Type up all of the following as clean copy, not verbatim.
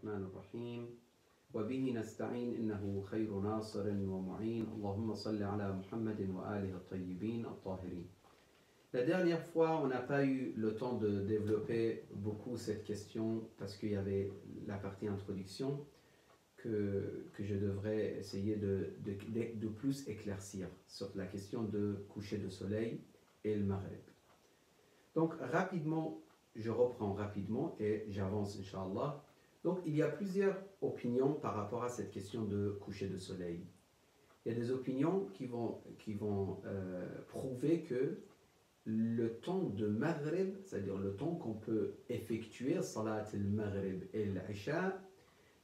الرحمن الرحيم وبه نستعين إنه خير ناصر ومعين اللهم صل على محمد وآله الطيبين الطاهرين. La dernière fois, on n'a pas eu le temps de développer beaucoup cette question parce qu'il y avait la partie introduction que je devrais essayer de plus éclaircir sur la question de coucher de soleil et le maghrib. Donc rapidement, je reprends rapidement et j'avance Inch'Allah. Donc il y a plusieurs opinions par rapport à cette question de coucher de soleil. Il y a des opinions qui vont prouver que le temps de Maghrib, c'est-à-dire le temps qu'on peut effectuer Salat al-Maghrib et l'Isha,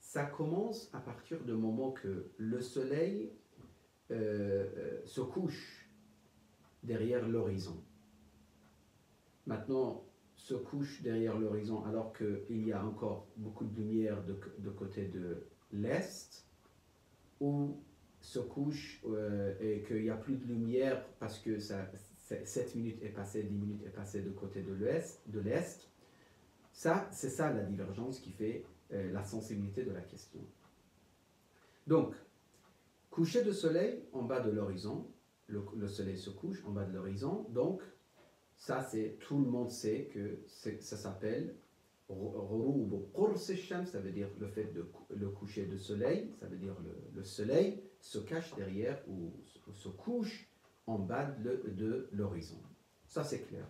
ça commence à partir du moment que le soleil se couche derrière l'horizon. Maintenant, se couche derrière l'horizon alors qu'il y a encore beaucoup de lumière de côté de l'Est, ou se couche et qu'il n'y a plus de lumière parce que 7 minutes est passé, 10 minutes est passé de côté de l'Est. C'est ça la divergence qui fait la sensibilité de la question. Donc, coucher de soleil en bas de l'horizon, le soleil se couche en bas de l'horizon, donc ça c'est, tout le monde sait que ça s'appelle Ghurub Qurs al-Shams, ça veut dire le fait de le coucher de soleil, ça veut dire le soleil se cache derrière ou se couche en bas de l'horizon. Ça c'est clair.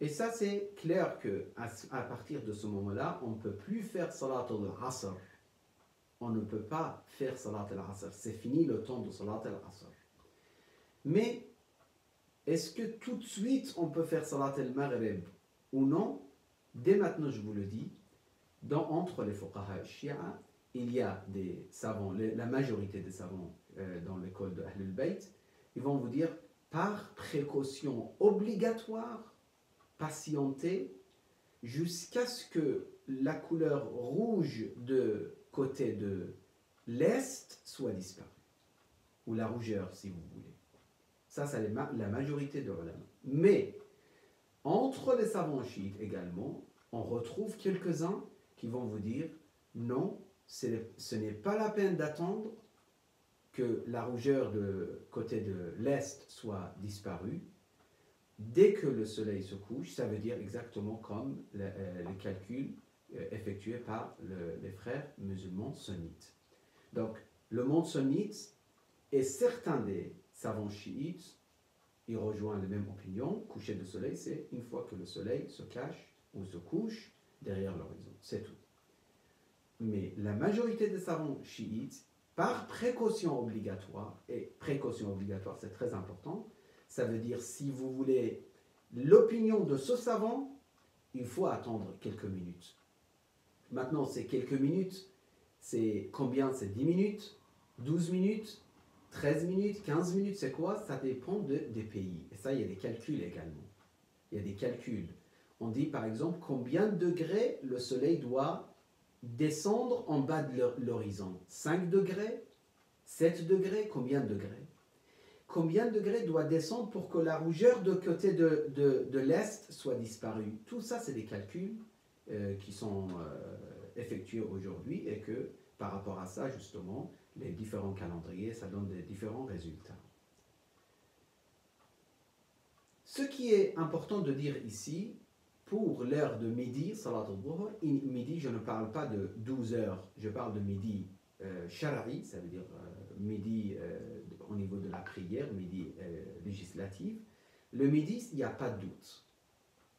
Et ça c'est clair qu'à partir de ce moment-là, on ne peut plus faire Salat al-Asr. On ne peut pas faire Salat al-Asr. C'est fini le temps de Salat al-Asr. Mais est-ce que tout de suite on peut faire Salat al-Maghrib ou non? Dès maintenant, je vous le dis, entre les fuqaha shia, il y a des savants, la majorité des savants dans l'école de Ahlul Bayt, ils vont vous dire, par précaution obligatoire, patienter jusqu'à ce que la couleur rouge de côté de l'Est soit disparue, ou la rougeur si vous voulez. Ça, c'est la majorité de ulama. Mais, entre les savants chiites également, on retrouve quelques-uns qui vont vous dire, non, ce n'est pas la peine d'attendre que la rougeur de côté de l'Est soit disparue. Dès que le soleil se couche, ça veut dire exactement comme les calculs effectués par les frères musulmans sunnites. Donc, le monde sunnite et certains des savants chiites, ils rejoignent la même opinion. Coucher de soleil, c'est une fois que le soleil se cache ou se couche derrière l'horizon. C'est tout. Mais la majorité des savants chiites, par précaution obligatoire, et précaution obligatoire c'est très important, ça veut dire si vous voulez l'opinion de ce savant, il faut attendre quelques minutes. Maintenant, ces quelques minutes, c'est combien? C'est 10 minutes, 12 minutes, 13 minutes, 15 minutes, c'est quoi? Ça dépend des pays. Et ça, il y a des calculs également. Il y a des calculs. On dit par exemple combien de degrés le soleil doit descendre en bas de l'horizon. 5 degrés, 7 degrés, combien de degrés? Combien de degrés doit descendre pour que la rougeur de côté de l'Est soit disparue? Tout ça, c'est des calculs qui sont effectués aujourd'hui et que par rapport à ça, justement, les différents calendriers, ça donne des différents résultats. Ce qui est important de dire ici, pour l'heure de midi, Salat al-Dhuhr, midi, je ne parle pas de 12 heures, je parle de midi shara'i, ça veut dire midi au niveau de la prière, midi législative. Le midi, il n'y a pas de doute.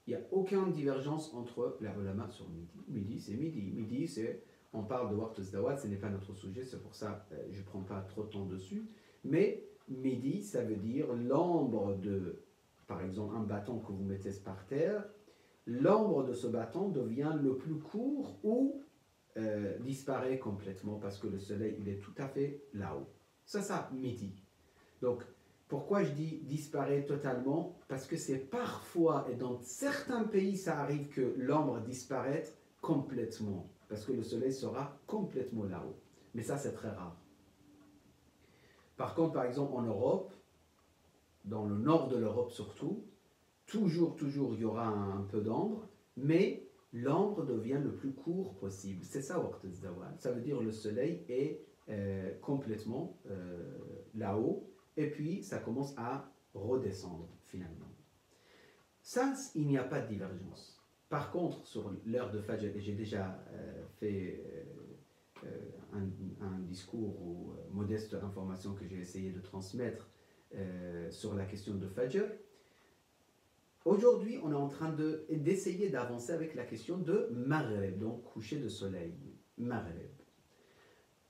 Il n'y a aucune divergence entre les ulama sur midi. Midi, c'est midi. Midi, c'est, on parle de waqt al-zawad, ce n'est pas notre sujet, c'est pour ça je ne prends pas trop de temps dessus. Mais midi, ça veut dire l'ombre de, par exemple, un bâton que vous mettez par terre, l'ombre de ce bâton devient le plus court ou disparaît complètement parce que le soleil, il est tout à fait là-haut. Ça, midi. Donc, pourquoi je dis disparaît totalement? Parce que c'est parfois, et dans certains pays, ça arrive que l'ombre disparaisse complètement, parce que le soleil sera complètement là-haut. Mais ça, c'est très rare. Par contre, par exemple, en Europe, dans le nord de l'Europe surtout, toujours, il y aura un peu d'ombre, mais l'ombre devient le plus court possible. C'est ça, waqt al-zawal. Ça veut dire le soleil est complètement là-haut, et puis ça commence à redescendre finalement. Ça, il n'y a pas de divergence. Par contre, sur l'heure de Fajr, et j'ai déjà fait un discours ou modeste information que j'ai essayé de transmettre sur la question de Fajr. Aujourd'hui, on est en train d'essayer d'avancer avec la question de Maghreb, donc coucher de soleil, Maghreb.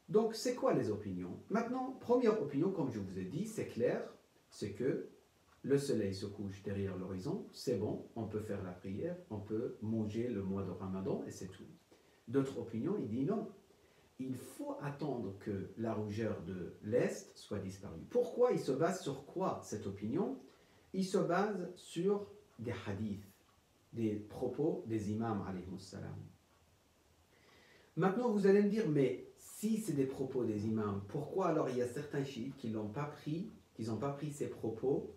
Donc, c'est quoi les opinions? Maintenant, première opinion, comme je vous ai dit, c'est clair, c'est que le soleil se couche derrière l'horizon, c'est bon, on peut faire la prière, on peut manger le mois de Ramadan et c'est tout. D'autres opinions, il dit non, il faut attendre que la rougeur de l'Est soit disparue. Pourquoi? Il se base sur quoi cette opinion? Il se base sur des hadiths, des propos des imams alayhi salam. Maintenant, vous allez me dire, mais si c'est des propos des imams, pourquoi alors il y a certains chiites qui n'ont pas pris ces propos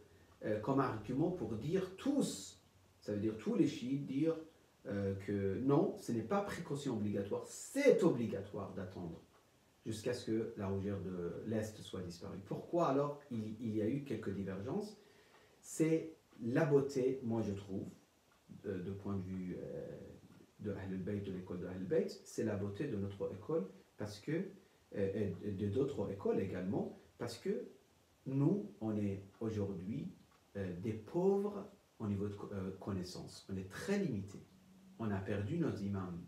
comme argument pour dire tous, ça veut dire tous les chiites, dire que non, ce n'est pas précaution obligatoire, c'est obligatoire d'attendre jusqu'à ce que la rougeur de l'Est soit disparue. Pourquoi alors il y a eu quelques divergences? C'est la beauté, moi je trouve, de point de vue de Ahlul Bayt, de l'école de Ahlul Bayt, c'est la beauté de notre école, parce que, et de d'autres écoles également, parce que nous, on est aujourd'hui des pauvres au niveau de connaissance. On est très limité. On a perdu nos imams.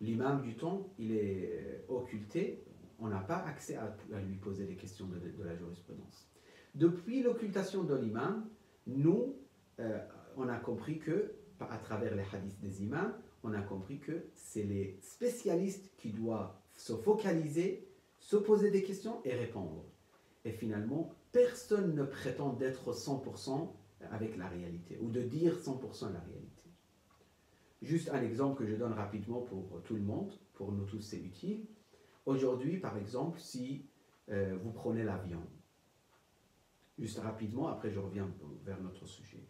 L'imam du temps, il est occulté. On n'a pas accès à lui poser des questions de la jurisprudence. Depuis l'occultation de l'imam, nous, on a compris que, à travers les hadiths des imams, on a compris que c'est les spécialistes qui doivent se focaliser, se poser des questions et répondre. Et finalement, personne ne prétend d'être 100% avec la réalité, ou de dire 100% la réalité. Juste un exemple que je donne rapidement pour tout le monde, pour nous tous c'est utile. Aujourd'hui, par exemple, si vous prenez l'avion, juste rapidement, après je reviens vers notre sujet.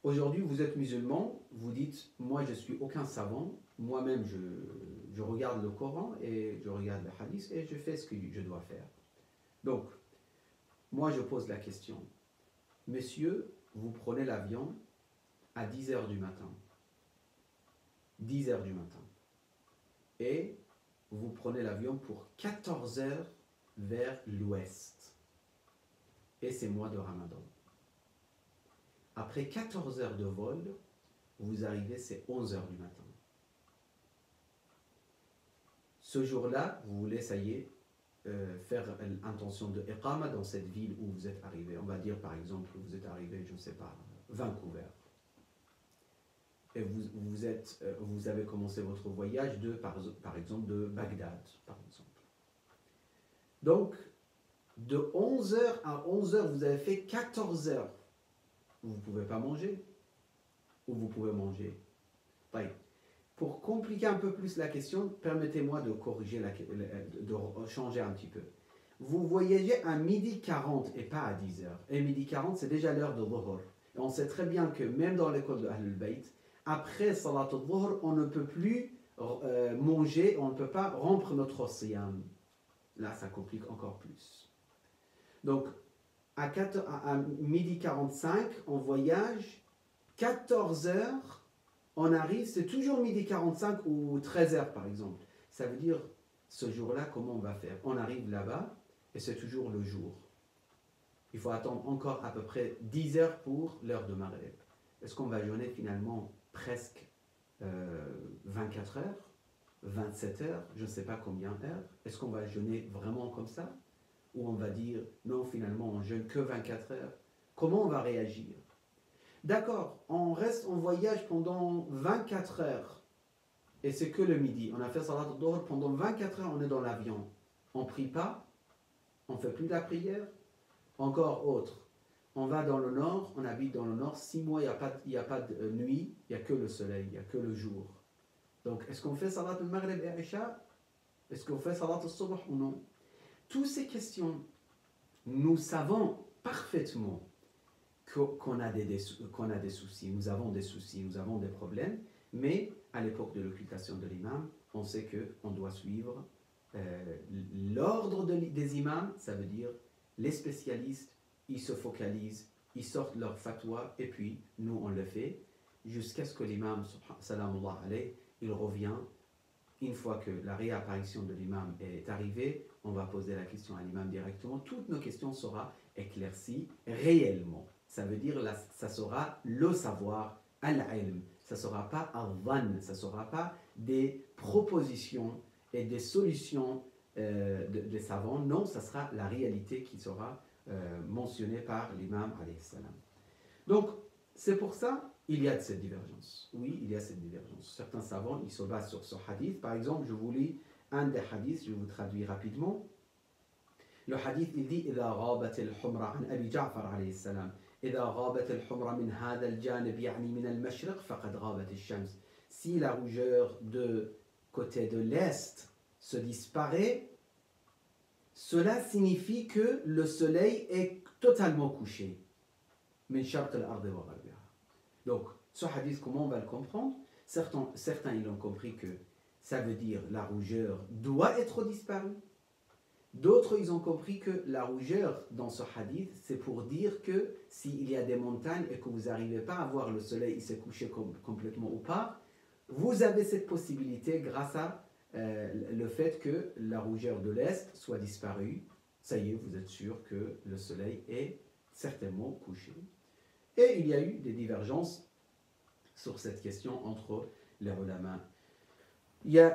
Aujourd'hui, vous êtes musulman, vous dites, moi je suis aucun savant, moi-même je regarde le Coran et je regarde le hadith et je fais ce que je dois faire. Donc, moi je pose la question, messieurs, vous prenez l'avion à 10h du matin. 10h du matin. Et vous prenez l'avion pour 14h vers l'ouest. Et c'est mois de Ramadan. Après 14 heures de vol, vous arrivez, c'est 11h du matin. Ce jour-là, vous voulez, ça y est, faire l'intention de Iqama dans cette ville où vous êtes arrivé. On va dire par exemple que vous êtes arrivé, je ne sais pas, Vancouver. Et vous avez commencé votre voyage par exemple de Bagdad, par exemple. Donc, de 11h à 11h, vous avez fait 14 heures. Vous ne pouvez pas manger. Ou vous pouvez manger. Pour compliquer un peu plus la question, permettez-moi de corriger, de changer un petit peu. Vous voyagez à 12h40 et pas à 10h. Et 12h40, c'est déjà l'heure de Dhuhr. Et on sait très bien que même dans l'école de Ahlul Bayt, après Salat al-Dhuhr, on ne peut plus manger, on ne peut pas rompre notre siyam. Là, ça complique encore plus. Donc, à 12h45, on voyage, 14h, on arrive, c'est toujours 12h45 ou 13h par exemple. Ça veut dire, ce jour-là, comment on va faire? On arrive là-bas et c'est toujours le jour. Il faut attendre encore à peu près 10 heures pour l'heure de Maghreb. Est-ce qu'on va jeûner finalement presque 24 heures, 27 heures, je ne sais pas combien d'heures? Est-ce qu'on va jeûner vraiment comme ça? Ou on va dire, non, finalement, on jeûne que 24 heures. Comment on va réagir? D'accord, on reste en voyage pendant 24 heures. Et c'est que le midi. On a fait Salat al-Dhuhr pendant 24 heures, on est dans l'avion. On ne prie pas, on ne fait plus de la prière. Encore autre. On va dans le nord, on habite dans le nord, 6 mois, il n'y a pas de nuit, il n'y a que le soleil, il n'y a que le jour. Donc, est-ce qu'on fait Salat al-Maghrib et Isha? Est-ce qu'on fait Salat al-Subh ou non? Toutes ces questions, nous savons parfaitement qu'on a qu'on a des soucis, nous avons des soucis, nous avons des problèmes, mais à l'époque de l'occultation de l'imam, on sait qu'on doit suivre l'ordre des imams, ça veut dire les spécialistes, ils se focalisent, ils sortent leur fatwa, et puis nous on le fait, jusqu'à ce que l'imam, salamullah alayhi, il revient. Une fois que la réapparition de l'imam est arrivée, on va poser la question à l'imam directement. Toutes nos questions seront éclaircies réellement. Ça veut dire, ça sera le savoir, al-ilm. Ça ne sera pas al-dhann, ça ne sera pas des propositions et des solutions des savants. Non, ça sera la réalité qui sera mentionnée par l'imam alayhi salam. Donc, c'est pour ça il y a de cette divergence. Oui, il y a cette divergence. Certains savants, ils se basent sur ce hadith. Par exemple, je vous lis un des hadiths, je vous traduis rapidement. Le hadith, il dit إذا غابت الحمرة عن أبي جعفر عليه السلام إذا غابت الحمرة من هذا الجانب يعني من المشرق فقد غابت الشمس. Si la rougeur de côté de l'est se disparaît, cela signifie que le soleil est totalement couché. من شرق الأرض وغربها. Donc, ce hadith, comment on va le comprendre? Certains ils ont compris que ça veut dire la rougeur doit être disparue. D'autres, ils ont compris que la rougeur dans ce hadith, c'est pour dire que s'il y a des montagnes et que vous n'arrivez pas à voir le soleil, il s'est couché complètement ou pas, vous avez cette possibilité grâce à le fait que la rougeur de l'Est soit disparue. Ça y est, vous êtes sûr que le soleil est certainement couché. Et il y a eu des divergences sur cette question entre les ulama.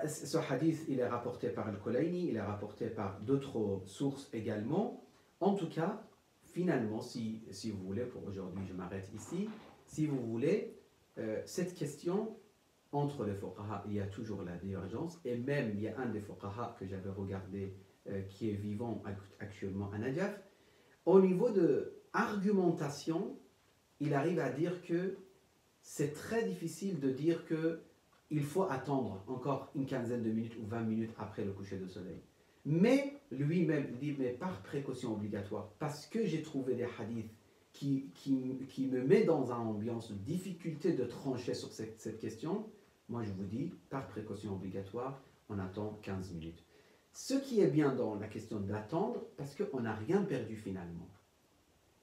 Ce hadith, il est rapporté par Al-Kulayni, il est rapporté par d'autres sources également. En tout cas, finalement, si vous voulez, pour aujourd'hui, je m'arrête ici. Si vous voulez, cette question entre les fuqaha, il y a toujours la divergence. Et même, il y a un des fuqaha que j'avais regardé qui est vivant actuellement à Najaf. Au niveau de argumentation, il arrive à dire que c'est très difficile de dire qu'il faut attendre encore une quinzaine de minutes ou 20 minutes après le coucher du soleil. Mais lui-même dit, mais par précaution obligatoire, parce que j'ai trouvé des hadiths qui me met dans une ambiance de difficulté de trancher sur cette question, moi je vous dis, par précaution obligatoire, on attend 15 minutes. Ce qui est bien dans la question d'attendre, parce qu'on n'a rien perdu finalement.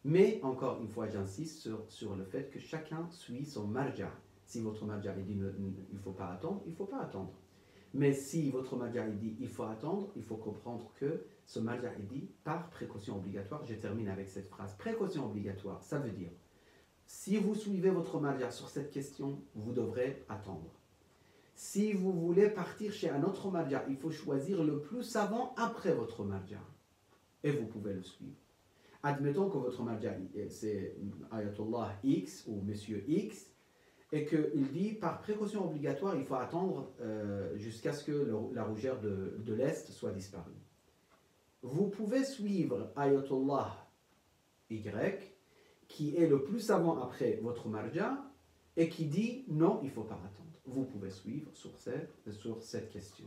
Mais encore une fois, j'insiste sur le fait que chacun suit son marja. Si votre marja dit il ne faut pas attendre, il ne faut pas attendre. Mais si votre marja dit il faut attendre, il faut comprendre que ce marja dit par précaution obligatoire. Je termine avec cette phrase. Précaution obligatoire, ça veut dire si vous suivez votre marja sur cette question, vous devrez attendre. Si vous voulez partir chez un autre marja, il faut choisir le plus savant après votre marja. Et vous pouvez le suivre. Admettons que votre marja, c'est Ayatollah X ou Monsieur X, et qu'il dit par précaution obligatoire, il faut attendre jusqu'à ce que la rougeur de l'Est soit disparue. Vous pouvez suivre Ayatollah Y, qui est le plus savant après votre marja, et qui dit non, il ne faut pas attendre. Vous pouvez suivre sur cette question.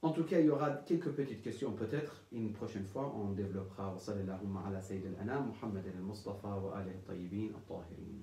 En tout cas, il y aura quelques petites questions, peut-être une prochaine fois, on développera. Wa sallallahu ala sayyid al-anam, Muhammad al-Mustafa wa alihi al-tayyibin al-tahirin.